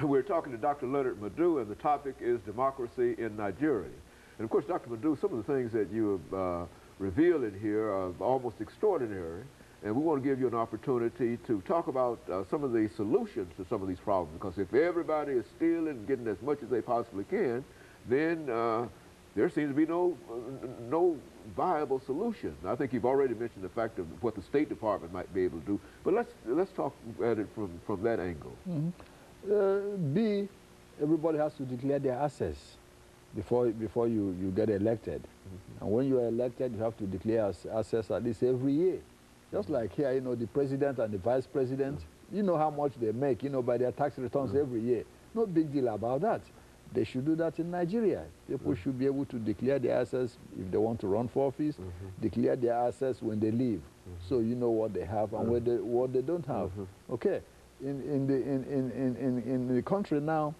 We're talking to Dr. LMadu, and the topic is democracy in Nigeria. And of course, Dr. LMadu, some of the things that you have revealed in here are almost extraordinary. And we want to give you an opportunity to talk about some of the solutions to some of these problems. Because if everybody is stealing and getting as much as they possibly can, then there seems to be no viable solution. I think you've already mentioned the fact of what the State Department might be able to do. But let's talk at it from that angle. B, everybody has to declare their assets before you get elected. And when you are elected, you have to declare assets at least every year. Just like here, you know, the president and the vice president, you know how much they make, you know, by their tax returns every year. No big deal about that. They should do that in Nigeria. People should be able to declare their assets if they want to run for office, declare their assets when they leave, so you know what they have and what they don't have. Okay, in the country now,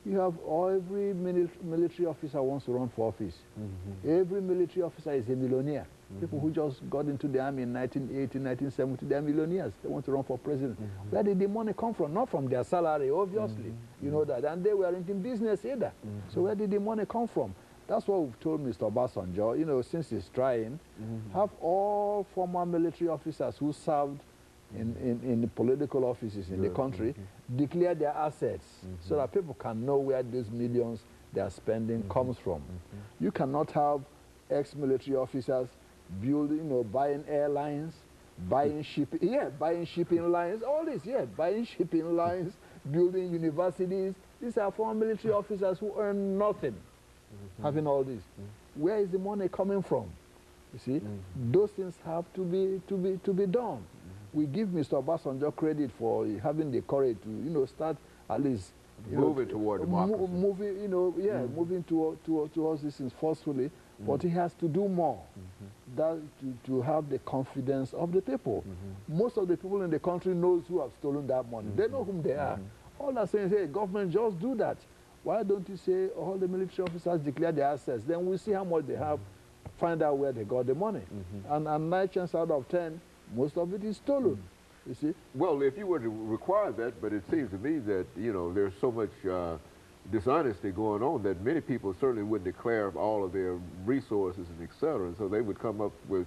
you have every military officer wants to run for office. Every military officer is a millionaire. People who just got into the army in 1980, 1970, they are millionaires. They want to run for president. Where did the money come from? Not from their salary, obviously. You know that. And they weren't in business either. So where did the money come from? That's what we've told Mr. Obasanjo, you know, since he's trying, have all former military officers who served in the political offices in the country declare their assets so that people can know where these millions they are spending comes from. You cannot have ex-military officers buying airlines, buying shipping, buying shipping lines, all this, buying shipping lines, building universities. These are former military officers who earn nothing, having all this. Where is the money coming from? You see, those things have to be done. We give Mr. Obasanjo credit for having the courage to, start at least moving toward democracy. Moving towards these things forcefully. But he has to do more to have the confidence of the people. Most of the people in the country knows who have stolen that money. They know whom they are. All they're saying is, hey, government, just do that. Why don't you say all the military officers declare their assets? Then we'll see how much they have, find out where they got the money. And 9 chances out of 10, most of it is stolen. You see? Well, if you were to require that, but it seems to me that, there's so much dishonesty going on that many people certainly wouldn't declare all of their resources and et cetera. So they would come up with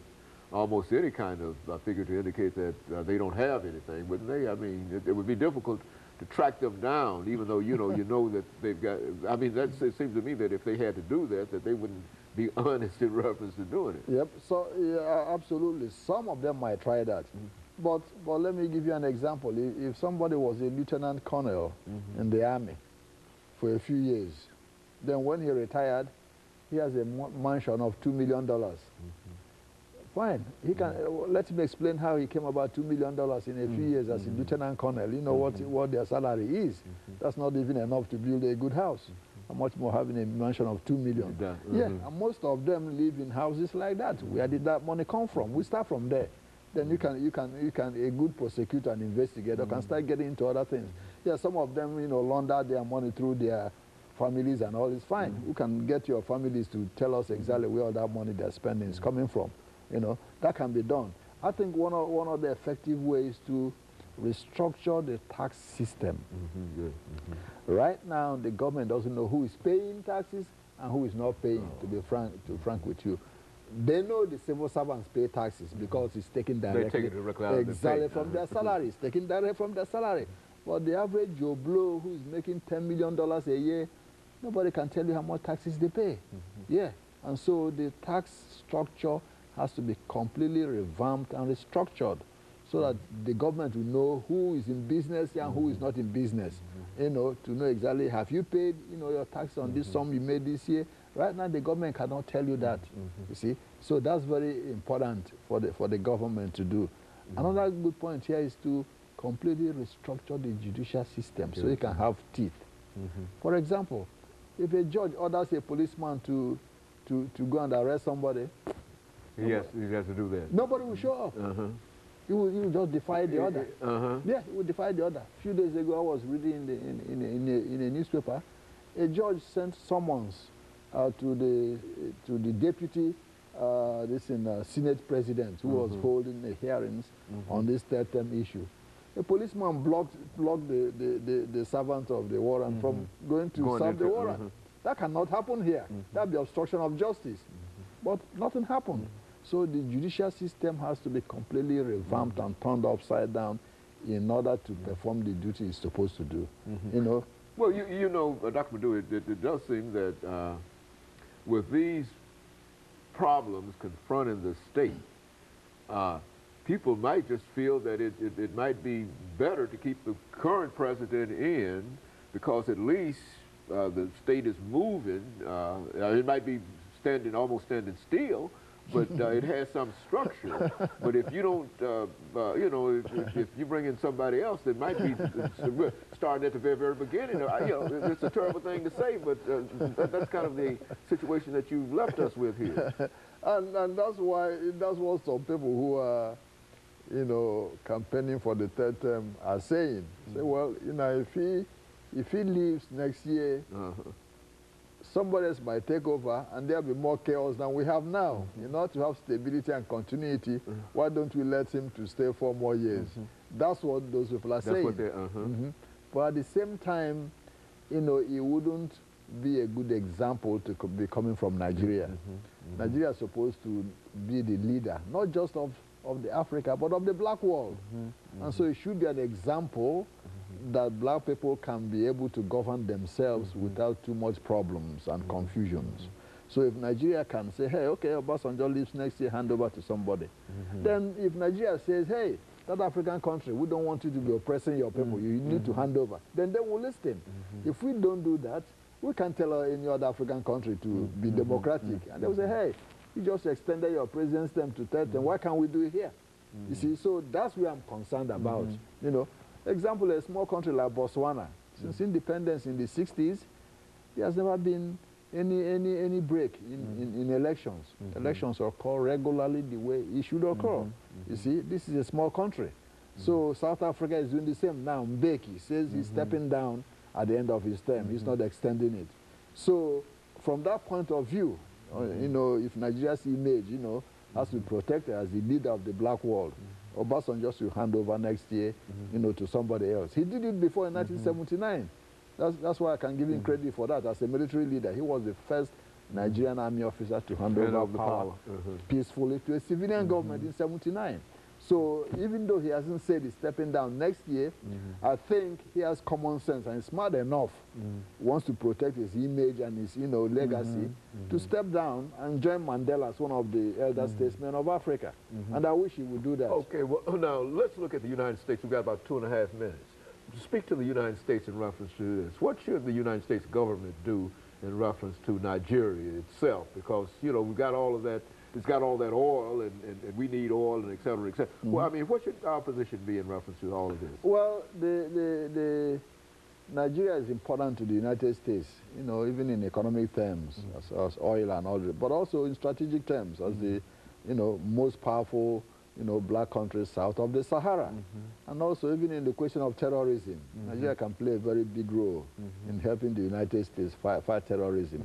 almost any kind of figure to indicate that they don't have anything, wouldn't they? I mean, it would be difficult to track them down, even though, you know that they've got, I mean, it seems to me that if they had to do that they wouldn't be honest in reference to doing it. Yep, so yeah, absolutely. Some of them might try that. But let me give you an example. If somebody was a lieutenant colonel in the army for a few years, then when he retired, he has a mansion of $2 million. Fine. He can, let me explain how he came about $2 million in a few years as a lieutenant colonel. You know what their salary is. That's not even enough to build a good house. How much more having a mansion of $2 million? Yeah, and most of them live in houses like that. Where did that money come from? We start from there. Then you can a good prosecutor and investigator can start getting into other things. Yeah, some of them, launder their money through their families and all is fine. You can get your families to tell us exactly where all that money they're spending is coming from. That can be done. I think one of the effective ways to restructure the tax system. Right now, the government doesn't know who is paying taxes and who is not paying, to be frank with you. They know the civil servants pay taxes because it's taken directly from their salaries, taken directly from their salary. But the average Joe Blow who is making $10 million a year, nobody can tell you how much taxes they pay. Yeah, and so the tax structure has to be completely revamped and restructured so that the government will know who is in business and who is not in business. To know exactly, have you paid your tax on this sum you made this year? Right now, the government cannot tell you that, you see. So that's very important for the government to do. Another good point here is to completely restructure the judicial system so it can have teeth. For example, if a judge orders a policeman to go and arrest somebody, he has to do that. Nobody will show up. He will just defy the order. Yeah, he will defy the order. A few days ago, I was reading in a newspaper, a judge sent summons to the deputy Senate president who was holding the hearings on this third term issue. A policeman blocked the servant of the warrant from going to serve the warrant. That cannot happen here. That'd be obstruction of justice. But nothing happened. So the judicial system has to be completely revamped and turned upside down in order to perform the duty it's supposed to do. You know. Well, you know, Dr. Madu, it does seem that with these problems confronting the state, people might just feel that it might be better to keep the current president in because at least the state is moving. It might be almost standing still, but it has some structure. But if you don't, you know, if you bring in somebody else, that might be starting at the very, very beginning. You know, it's a terrible thing to say, but that's kind of the situation that you've left us with here. And that's what some people who are, you know, campaigning for the third term are saying. Say, well, you know, if he leaves next year, somebody else might take over, and there'll be more chaos than we have now. In order to have stability and continuity, why don't we let him to stay 4 more years? That's what those people are saying. That's what they're, But at the same time, you know, it wouldn't be a good example to be coming from Nigeria. Nigeria is supposed to be the leader, not just of the Africa, but of the black world. And so it should be an example that black people can be able to govern themselves without too much problems and confusions. So if Nigeria can say, hey, okay, Obasanjo leaves next year, hand over to somebody. Then if Nigeria says, hey, that African country, we don't want you to be oppressing your people, you need to hand over, then they will listen. If we don't do that, we can tell any other African country to be democratic. And they will say, hey, you just extended your president's term to 3rd term, why can't we do it here? You see, so that's what I'm concerned about. You know, example, a small country like Botswana, since independence in the 60s, there has never been any break in elections. Elections occur regularly the way it should occur. You see, this is a small country. So South Africa is doing the same now. Mbeki says he's stepping down at the end of his term. He's not extending it. So from that point of view, you know, if Nigeria's image, you know, has to be protected as the leader of the black world, Obasanjo should hand over next year, you know, to somebody else. He did it before in 1979. That's why I can give him credit for that. As a military leader, he was the first Nigerian army officer to hand over power peacefully to a civilian government in 79. So even though he hasn't said he's stepping down next year, I think he has common sense and is smart enough, wants to protect his image and his, you know, legacy, to step down and join Mandela as one of the elder statesmen of Africa. And I wish he would do that. Okay, well, now let's look at the United States. We've got about 2.5 minutes. Speak to the United States in reference to this. What should the United States government do in reference to Nigeria itself? Because, you know, we've got all of that. It's got all that oil, and we need oil, and et cetera, et cetera. Well, I mean, what should our position be in reference to all of this? Well, Nigeria is important to the United States, you know, even in economic terms, as oil and all that, but also in strategic terms, as the, you know, most powerful, you know, black countries south of the Sahara. And also even in the question of terrorism, Nigeria can play a very big role in helping the United States fight terrorism.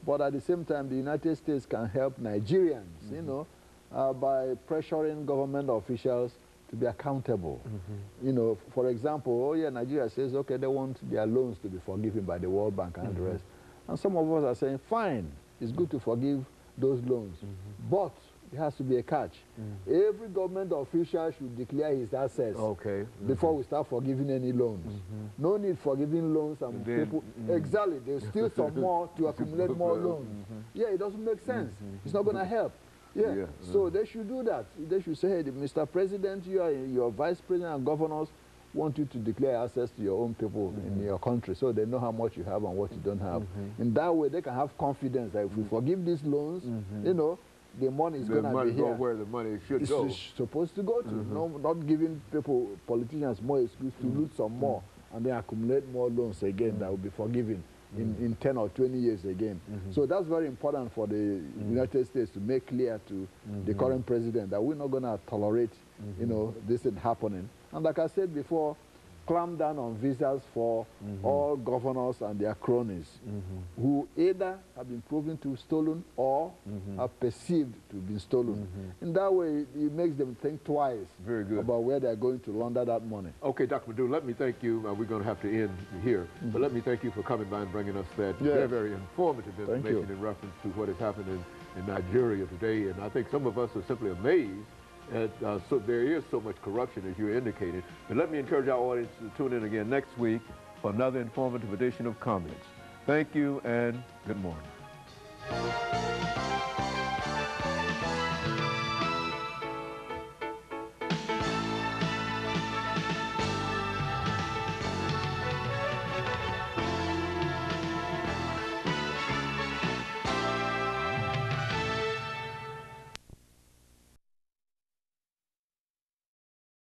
But at the same time, the United States can help Nigerians, you know, by pressuring government officials to be accountable. You know, for example, oh yeah, Nigeria says, okay, they want their loans to be forgiven by the World Bank and the rest. And some of us are saying, fine, it's good to forgive those loans, but there has to be a catch. Every government official should declare his assets before we start forgiving any loans. No need for giving loans and people, exactly, they'll steal some more to accumulate more loans. Yeah, it doesn't make sense. It's not going to help. So they should do that. They should say, hey, Mr. President, your vice president and governors want you to declare access to your own people in your country so they know how much you have and what you don't have. In that way, they can have confidence that if we forgive these loans, you know, the money is going to be here. Where the money should go. It's supposed to go to. No, not giving people, politicians, more excuse to loot some more and then accumulate more loans again that will be forgiven in 10 or 20 years again. So that's very important for the United States to make clear to the current president that we're not going to tolerate, you know, this is happening. And like I said before, clamp down on visas for all governors and their cronies who either have been proven to have stolen or are perceived to have been stolen. In that way, it makes them think twice about where they're going to launder that money. Okay, Dr. Madu, let me thank you. We're going to have to end here, but let me thank you for coming by and bringing us that very, very informative information in reference to what is happening in Nigeria today. And I think some of us are simply amazed at, so there is so much corruption, as you indicated. And let me encourage our audience to tune in again next week for another informative edition of Comments. Thank you and good morning.